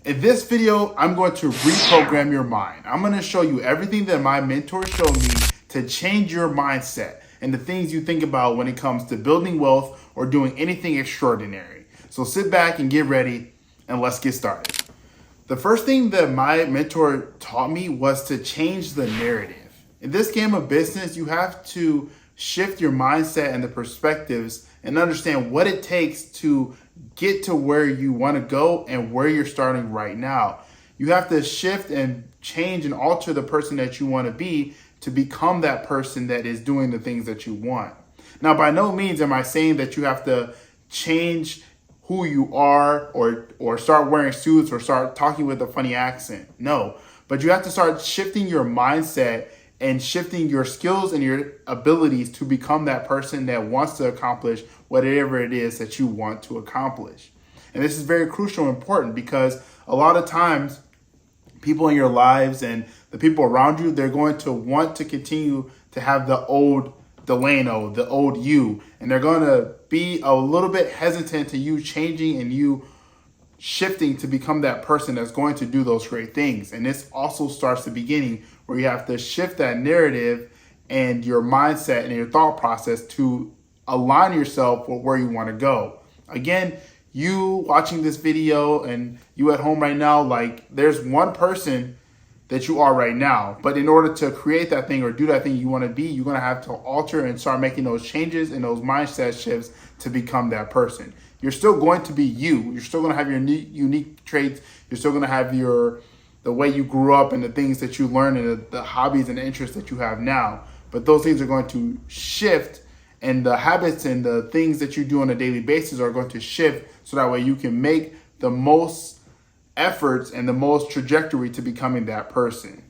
In this video, I'm going to reprogram your mind. I'm going to show you everything that my mentor showed me to change your mindset and the things you think about when it comes to building wealth or doing anything extraordinary. So sit back and get ready and let's get started. The first thing that my mentor taught me was to change the narrative. In this game of business, you have to shift your mindset and the perspectives and understand what it takes to get to where you want to go and where you're starting right now. You have to shift and change and alter the person that you want to be to become that person that is doing the things that you want. Now, by no means am I saying that you have to change who you are or start wearing suits or start talking with a funny accent. No, but you have to start shifting your mindset and shifting your skills and your abilities to become that person that wants to accomplish whatever it is that you want to accomplish. And this is very crucial and important because a lot of times people in your lives and the people around you, they're going to want to continue to have the old Delano, the old you, and they're going to be a little bit hesitant to you changing and you shifting to become that person that's going to do those great things. And this also starts the beginning where you have to shift that narrative and your mindset and your thought process to align yourself with where you want to go. Again, you watching this video and you at home right now, like there's one person that you are right now. But in order to create that thing or do that thing you want to be, you're going to have to alter and start making those changes and those mindset shifts to become that person. You're still going to be you. You're still going to have your unique traits. You're still going to have the way you grew up and the things that you learned and the hobbies and the interests that you have now. But those things are going to shift, and the habits and the things that you do on a daily basis are going to shift so that way you can make the most efforts and the most trajectory to becoming that person.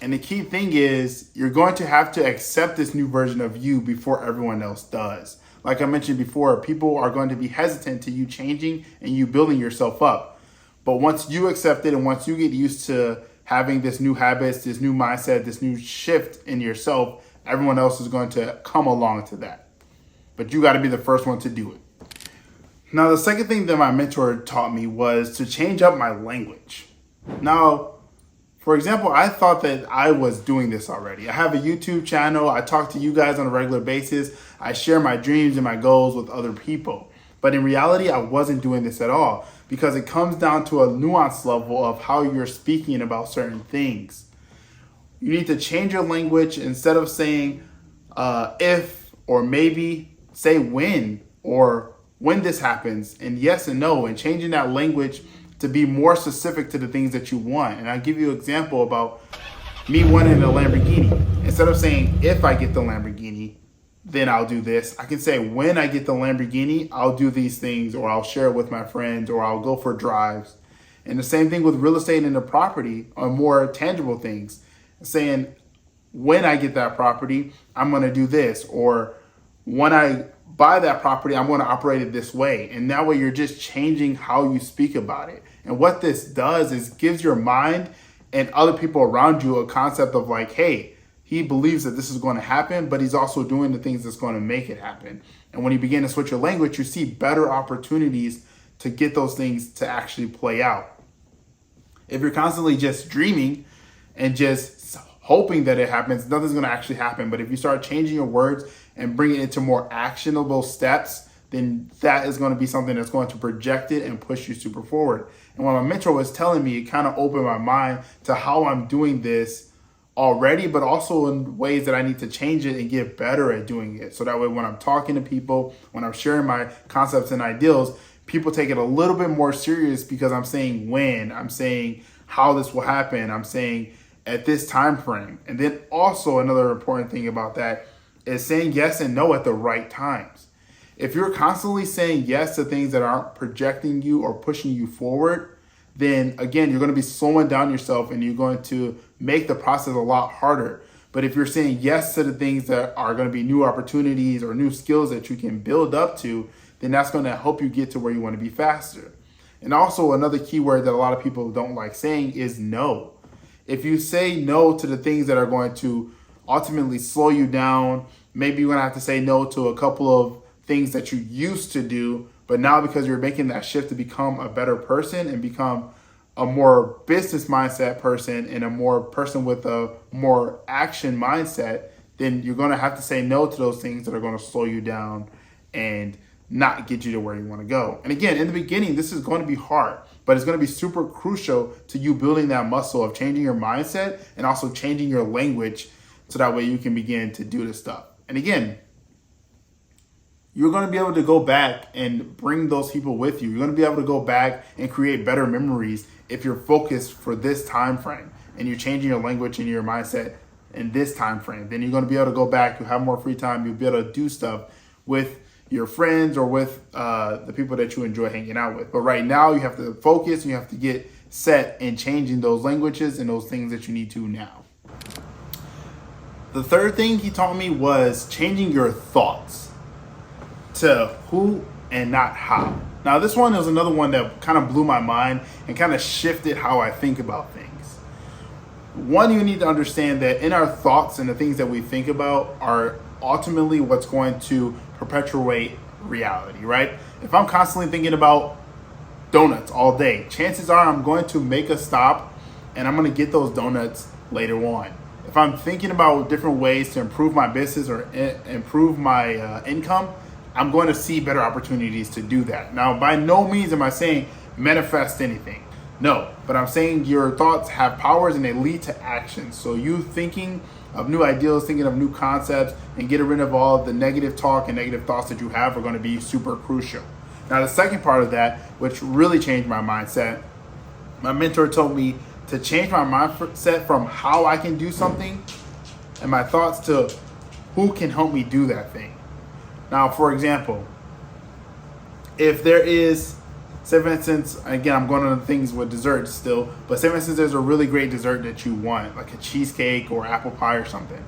And the key thing is you're going to have to accept this new version of you before everyone else does. Like I mentioned before, people are going to be hesitant to you changing and you building yourself up. But once you accept it and once you get used to having this new habits, this new mindset, this new shift in yourself, everyone else is going to come along to that. But you got to be the first one to do it. Now, the second thing that my mentor taught me was to change up my language. Now, for example, I thought that I was doing this already. I have a YouTube channel. I talk to you guys on a regular basis. I share my dreams and my goals with other people. But in reality, I wasn't doing this at all because it comes down to a nuance level of how you're speaking about certain things. You need to change your language. Instead of saying if or maybe, say when or when this happens and yes and no, and changing that language to be more specific to the things that you want. And I'll give you an example about me wanting a Lamborghini. Instead of saying, if I get the Lamborghini, then I'll do this. I can say, when I get the Lamborghini, I'll do these things, or I'll share it with my friends, or I'll go for drives. And the same thing with real estate and the property or more tangible things. Saying, when I get that property, I'm going to do this. Or when I buy that property, I'm going to operate it this way. And that way you're just changing how you speak about it. And what this does is gives your mind and other people around you a concept of like, hey, he believes that this is going to happen, but he's also doing the things that's going to make it happen. And when you begin to switch your language, you see better opportunities to get those things to actually play out. If you're constantly just dreaming and just hoping that it happens, nothing's going to actually happen. But if you start changing your words and bringing it into more actionable steps, then that is going to be something that's going to project it and push you super forward. And when my mentor was telling me, it kind of opened my mind to how I'm doing this already, but also in ways that I need to change it and get better at doing it. So that way when I'm talking to people, when I'm sharing my concepts and ideals, people take it a little bit more serious because I'm saying when, I'm saying how this will happen, I'm saying at this time frame. And then also another important thing about that is saying yes and no at the right times. If you're constantly saying yes to things that aren't projecting you or pushing you forward, then again, you're going to be slowing down yourself and you're going to make the process a lot harder. But if you're saying yes to the things that are going to be new opportunities or new skills that you can build up to, then that's going to help you get to where you want to be faster. And also another key word that a lot of people don't like saying is no. If you say no to the things that are going to ultimately slow you down, maybe you're going to have to say no to a couple of things that you used to do, But now because you're making that shift to become a better person and become a more business mindset person and a more person with a more action mindset, then you're going to have to say no to those things that are going to slow you down and not get you to where you want to go. And again, in the beginning, this is going to be hard, but it's going to be super crucial to you building that muscle of changing your mindset and also changing your language so that way you can begin to do this stuff. And again, you're going to be able to go back and bring those people with you. You're going to be able to go back and create better memories if you're focused for this time frame and you're changing your language and your mindset in this time frame. Then you're going to be able to go back, you'll have more free time, you'll be able to do stuff with your friends or with the people that you enjoy hanging out with. But right now you have to focus and you have to get set in changing those languages and those things that you need to now. The third thing he taught me was changing your thoughts to who and not how. Now this one is another one that kind of blew my mind and kind of shifted how I think about things. One, you need to understand that in our thoughts and the things that we think about are ultimately what's going to perpetuate reality, right? If I'm constantly thinking about donuts all day, chances are I'm going to make a stop and I'm going to get those donuts later on. If I'm thinking about different ways to improve my business or improve my income, I'm going to see better opportunities to do that. Now, by no means am I saying manifest anything. No, but I'm saying your thoughts have powers and they lead to action. So you thinking of new ideas, thinking of new concepts, and getting rid of all the negative talk and negative thoughts that you have are going to be super crucial. Now, the second part of that, which really changed my mindset, my mentor told me to change my mindset from how I can do something and my thoughts to who can help me do that thing. Now, for example, if there is, say for instance, again, I'm going on things with desserts still, but say for instance, there's a really great dessert that you want, like a cheesecake or apple pie or something.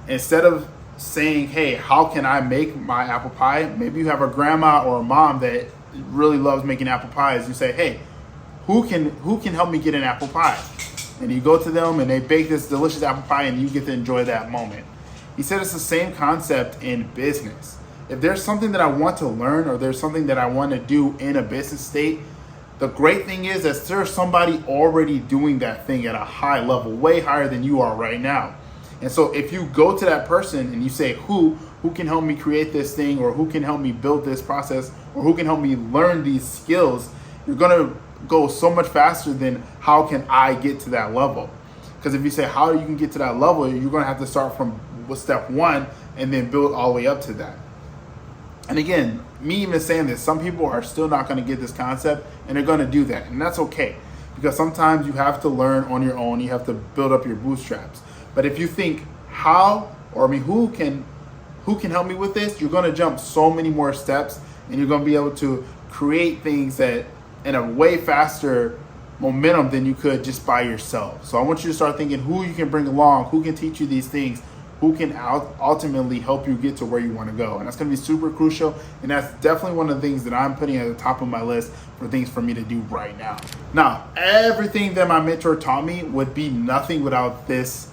Instead of saying, hey, how can I make my apple pie? Maybe you have a grandma or a mom that really loves making apple pies. You say, hey, who can help me get an apple pie? And you go to them and they bake this delicious apple pie and you get to enjoy that moment. He said it's the same concept in business. If there's something that I want to learn or there's something that I want to do in a business state, the great thing is that there's somebody already doing that thing at a high level, way higher than you are right now. And so if you go to that person and you say, who can help me create this thing, or who can help me build this process, or who can help me learn these skills, you're going to go so much faster than how can I get to that level. Because if you say how you can get to that level, you're going to have to start from step one and then build all the way up to that. And again, me even saying this, some people are still not going to get this concept and they're going to do that. And that's okay, because sometimes you have to learn on your own. You have to build up your bootstraps. But if you think who can help me with this, you're going to jump so many more steps and you're going to be able to create things that in a way faster momentum than you could just by yourself. So I want you to start thinking who you can bring along, who can teach you these things, who can ultimately help you get to where you want to go. And that's going to be super crucial. And that's definitely one of the things that I'm putting at the top of my list for things for me to do right now. Now, everything that my mentor taught me would be nothing without this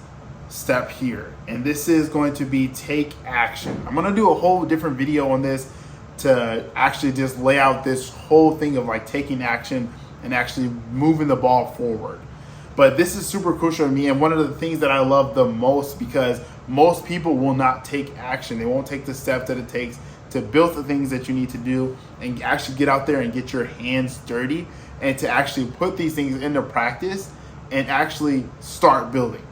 step here. And this is going to be take action. I'm going to do a whole different video on this to actually just lay out this whole thing of like taking action and actually moving the ball forward. But this is super crucial to me, and one of the things that I love the most, because most people will not take action. They won't take the steps that it takes to build the things that you need to do and actually get out there and get your hands dirty and to actually put these things into practice and actually start building.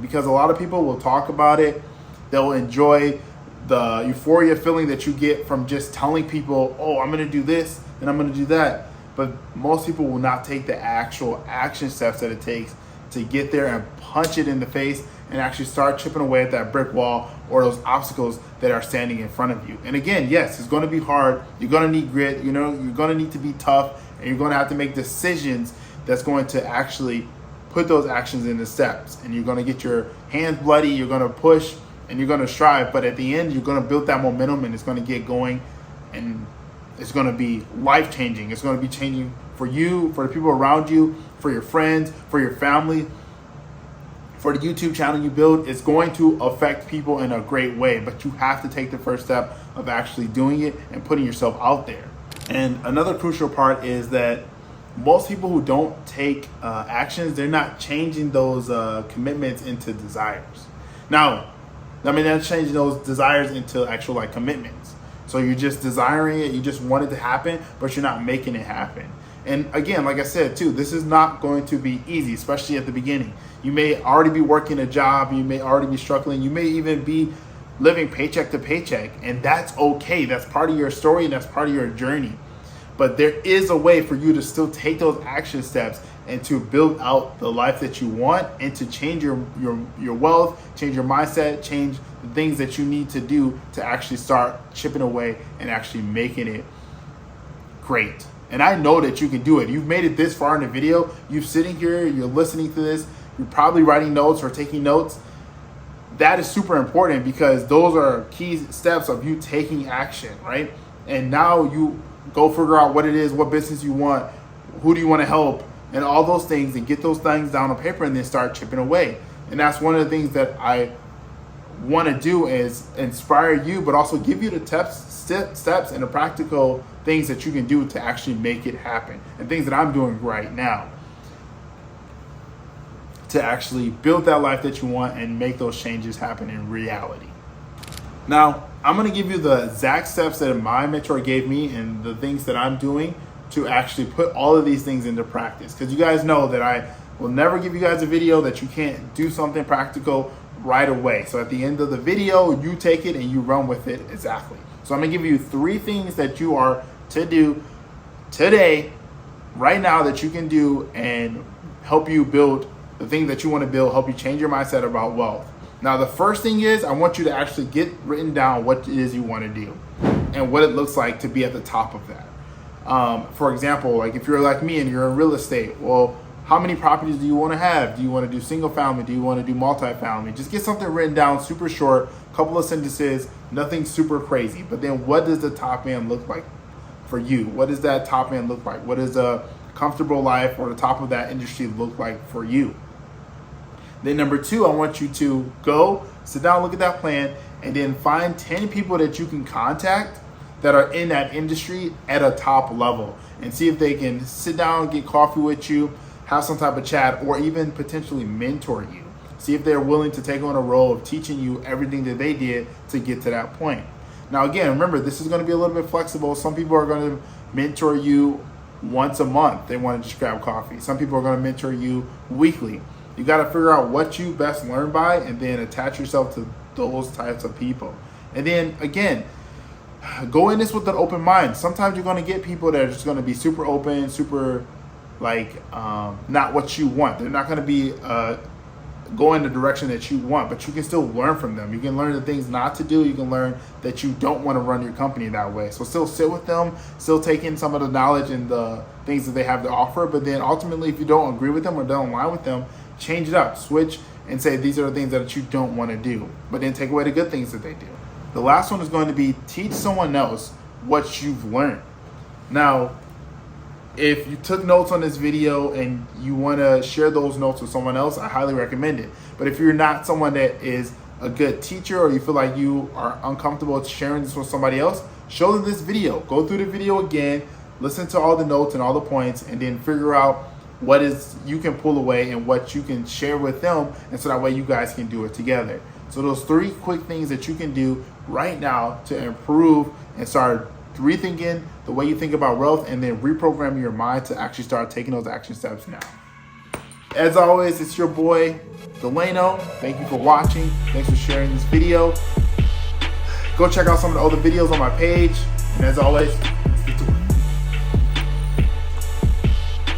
Because a lot of people will talk about it. They'll enjoy the euphoria feeling that you get from just telling people, oh, I'm going to do this and I'm going to do that. But most people will not take the actual action steps that it takes to get there and punch it in the face and actually start chipping away at that brick wall or those obstacles that are standing in front of you. And again, yes, it's going to be hard. You're going to need grit. You're going to need to be tough, and you're going to have to make decisions that's going to actually put those actions into steps. And you're going to get your hands bloody. You're going to push and you're going to strive. But at the end, you're going to build that momentum and it's going to get going, and it's going to be life-changing. It's going to be changing for you, for the people around you, for your friends, for your family, for the YouTube channel you build, it's going to affect people in a great way, but you have to take the first step of actually doing it and putting yourself out there. And another crucial part is that most people who don't take actions, they're not changing those commitments into desires. Now, I mean, they're changing those desires into actual like commitments. So you're just desiring it, you just want it to happen, but you're not making it happen. And again, like I said too, this is not going to be easy, especially at the beginning. You may already be working a job, you may already be struggling, you may even be living paycheck to paycheck, and that's okay. That's part of your story and that's part of your journey. But there is a way for you to still take those action steps and to build out the life that you want and to change your wealth, change your mindset, change the things that you need to do to actually start chipping away and actually making it great. And I know that you can do it. You've made it this far in the video. You're sitting here, you're listening to this, you're probably writing notes or taking notes. That is super important because those are key steps of you taking action, right? And now you go figure out what it is, what business you want, who do you want to help, and all those things, and get those things down on paper and then start chipping away. And that's one of the things that I want to do is inspire you, but also give you the steps and the practical things that you can do to actually make it happen, and things that I'm doing right now to actually build that life that you want and make those changes happen in reality. Now, I'm going to give you the exact steps that my mentor gave me and the things that I'm doing to actually put all of these things into practice. Because you guys know that I will never give you guys a video that you can't do something practical right away. So at the end of the video, you take it and you run with it exactly. So I'm going to give you 3 things that you are to do today, right now, that you can do and help you build the thing that you want to build, help you change your mindset about wealth. Now, the first thing is I want you to actually get written down what it is you want to do and what it looks like to be at the top of that. For example, like if you're like me and you're in real estate, well, how many properties do you want to have? Do you want to do single family? Do you want to do multifamily? Just get something written down, super short, couple of sentences, nothing super crazy. But then what does the top end look like for you? What does that top end look like? What does a comfortable life or the top of that industry look like for you? Then number 2, I want you to go sit down, look at that plan, and then find 10 people that you can contact that are in that industry at a top level, and see if they can sit down, get coffee with you, have some type of chat, or even potentially mentor you. See if they're willing to take on a role of teaching you everything that they did to get to that point. Now, again, remember, this is going to be a little bit flexible. Some people are going to mentor you once a month. They want to just grab coffee. Some people are going to mentor you weekly. You got to figure out what you best learn by and then attach yourself to those types of people. And then, again, go in this with an open mind. Sometimes you're going to get people that are just going to be super open, super not what you want. They're not going to be go in the direction that you want, but you can still learn from them. You can learn the things not to do. You can learn that you don't want to run your company that way. So still sit with them, still take in some of the knowledge and the things that they have to offer. But then ultimately, if you don't agree with them or don't align with them, change it up, switch, and say these are the things that you don't want to do. But then take away the good things that they do. The last one is going to be teach someone else what you've learned. Now, if you took notes on this video and you want to share those notes with someone else, I highly recommend it. But if you're not someone that is a good teacher, or you feel like you are uncomfortable sharing this with somebody else, show them this video. Go through the video again, listen to all the notes and all the points, and then figure out what is you can pull away and what you can share with them, and so that way you guys can do it together. So those 3 quick things that you can do right now to improve and start rethinking the way you think about wealth, and then reprogram your mind to actually start taking those action steps now. As always, it's your boy Delano. Thank you for watching. Thanks for sharing this video. Go check out some of the other videos on my page. And as always,